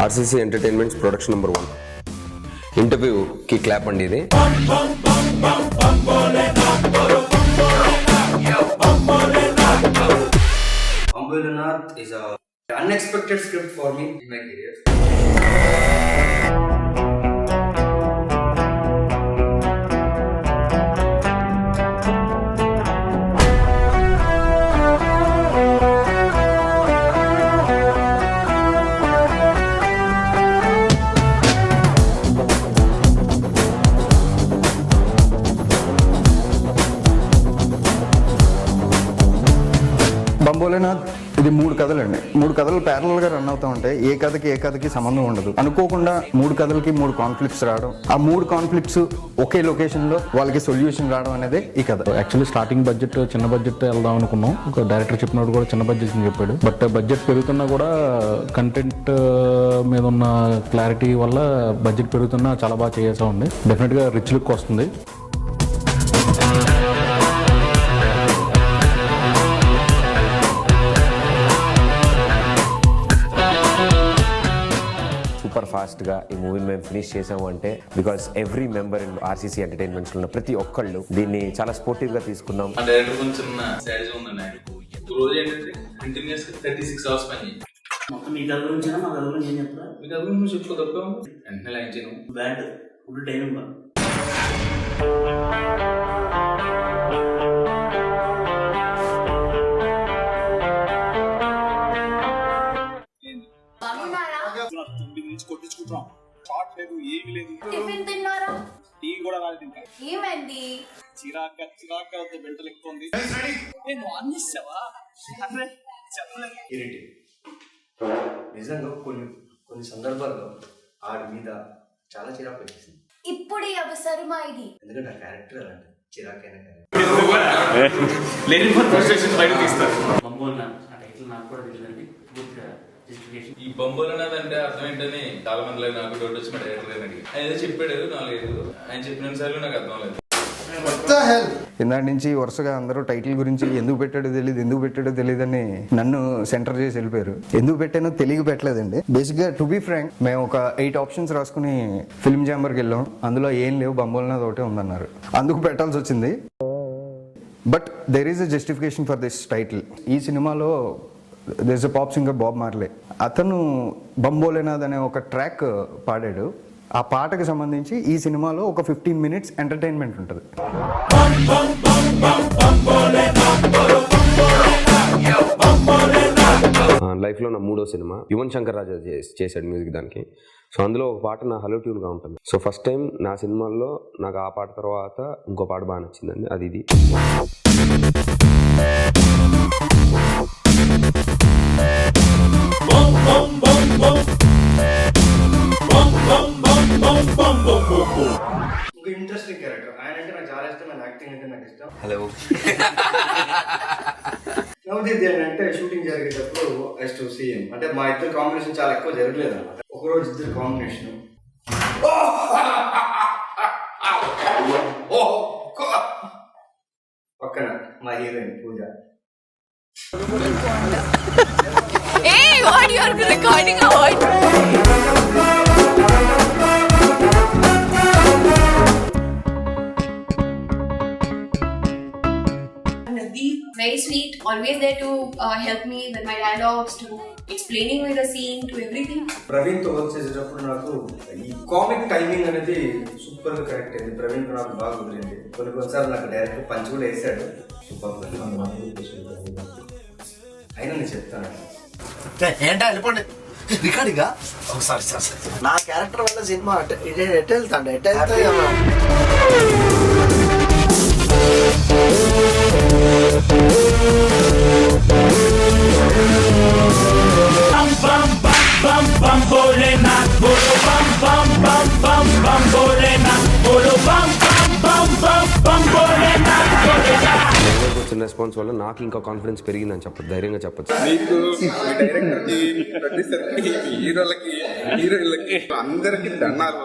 RCC entertainments production number 1 ఇంటర్వ్యూకి clap అండి ఇది. Bambolinath is an unexpected script for me in my career. Bam Bholenath ఇది 3 కథలండి. 3 కథలు ప్యారలల్ గా రన్ అవుతా ఉంటాయి. ఏ కథకి సంబంధం ఉండదు. అనుకోకుండా 3 కథలకి 3 కాన్ఫ్లిక్ట్స్ రావడం, ఆ 3 కాన్ఫ్లిక్ట్స్ ఒకే లొకేషన్ లో వాళ్ళకి సొల్యూషన్ రావడం అనేది ఈ కథ. యాక్చువల్లీ స్టార్టింగ్ బడ్జెట్ చిన్న బడ్జెట్ వెళ్దాం అనుకున్నాం. ఒక డైరెక్టర్ చెప్పినప్పుడు కూడా చిన్న బడ్జెట్ అని చెప్పాడు. బట్ బడ్జెట్ పెరుగుతున్నా కూడా కంటెంట్ మీద ఉన్న క్లారిటీ వల్ల బడ్జెట్ పెరుగుతున్నా చాలా బాగా చేసా ఉంది. డెఫినెట్ గా రిచ్ లుక్ వస్తుంది. సూపర్ ఫాస్ట్గా ఈ మూవీని మేము ఫినిష్ చేసాము అంటే because every member in RCC ఎంటర్టైన్మెంట్స్లో ఉన్న ప్రతి ఒక్కళ్ళు దీన్ని చాలా స్పోర్టివ్గా తీసుకున్నాం. ఆ డైరెక్టర్ కొంచెం సాడిజం ఉందండి ఆయనకు. రోజు ఏంటంటే కంటిన్యూస్ 36 అవర్స్ పని మొత్తం మీ కథ గురించి మా కథ గురించి ఏం చెప్తా? మీ కథ గురించి నువ్వు చెప్పుకో తప్ప వెంటనే లైన్ చేయను. బ్యాడ్ ఫుల్ టైం ఇవ్వాలి. కొట్టించుకుంటాం. షార్ట్ లేదు, ఏమి లేదు. టిఫిన్ తిన్నారా? టీ కూడా రాలేదు. ఇంకా ఏమైంది? చిరాక వద్ద బెల్టలు ఎక్కుతుంది. నేను అన్నిస్తావా? నిజంగా కొన్ని సందర్భాల్లో ఆడి మీద చాలా చిరాకు వచ్చేసింది. ఇప్పుడు ఈ అవసరమా ఇది? ఎందుకంటే ఆ క్యారెక్టర్ అలాంటి చిరాకైన క్యారెక్టర్. ఈ బొమ్మలన్నది అంటే అర్థం ఏంటని చాలా మంది నాకు డౌట్ వచ్చి మా డైరెక్టర్ అడిగి ఆయన ఏదో చెప్పాడు, నాలుగు ఆయన చెప్పిన సార్లు నాకు అర్థం లేదు. ఇందాటి నుంచి వరుసగా అందరూ టైటిల్ గురించి ఎందుకు పెట్టాడో తెలియదని నన్ను సెంటర్ చేసి వెళ్ళిపోయారు. ఎందుకు పెట్టానో తెలియ పెట్టలేదండి. బేసిక్గా టు బీ ఫ్రాంక్, మేము ఒక 8 ఆప్షన్స్ రాసుకుని ఫిల్మ్ ఛాంబర్కి వెళ్ళాం. అందులో ఏం లేవు, బంబోలేనాథ్ ఒకటే ఉందన్నారు. అందుకు పెట్టాల్సి వచ్చింది. But there is a justification for this title. ఈ సినిమాలో there is a pop singer Bob Marley. అతను బంబోలేనాథ్ అనే ఒక ట్రాక్ పాడాడు. ఆ పాటకు సంబంధించి ఈ సినిమాలో ఒక 15 minutes ఎంటర్టైన్మెంట్ ఉంటుంది. లైఫ్లో నా 3వ సినిమా యువన్ శంకర్ రాజా చేశాడు మ్యూజిక్ దానికి. సో అందులో ఒక పాట నా హలో ట్యూన్గా ఉంటుంది. సో ఫస్ట్ టైం నా సినిమాల్లో నాకు ఆ పాట తర్వాత ఇంకో పాట బాగా నచ్చిందండి, అది ఇది. ఒక ఇంట్రెస్టింగ్ క్యారెక్టర్. ఆయన అంటే నాకు చాలా ఇష్టం. ఆయన యాక్టింగ్ అంటే నాకు ఇష్టం. హలో నవదీప్ అంటే షూటింగ్ జరిగేటప్పుడు ఐస్ టు సీ హిమ్. అంటే మా ఇద్దరు కాంబినేషన్ చాలా ఎక్కువ జరగలేదు అన్నమాట. ఒకరోజు ఇద్దరు కాంబినేషన్ పక్కన మా heroine Pooja. Hey, what you are recording or what? Very sweet, always there to help me with my dialogues, to explaining me the scene, to everything. Praveen తో వర్క్ చేసేటప్పుడు నాకు ఈ కామిక్ టైమింగ్ అనేది సూపర్ గా కరెక్ట్ అయింది. ప్రవీణ్ నాకు బాగా కుదిరింది. కొన్నిసార్లు నాకు డైరెక్ట్ పంచ్ కూడా వేసాడు. సూపర్ అయినా నేను చెప్తాను ఏంటో వెళ్ళిపోండి రికార్డింగా ఒకసారి సార్ నా క్యారెక్టర్ వల్ల సినిమా ఎట్ వెళ్తాండి ఎట్ వెళ్తా వచ్చిన రెస్పాన్స్ వల్ల నాకు ఇంకా కాన్ఫిడెన్స్ పెరిగిందని చెప్పచ్చు, ధైర్యంగా చెప్పచ్చు. నీకు డైరెక్టర్కి, ప్రొడ్యూసర్కి, హీరోలకి, హీరోయిన్లకి అందరికి దండాలు.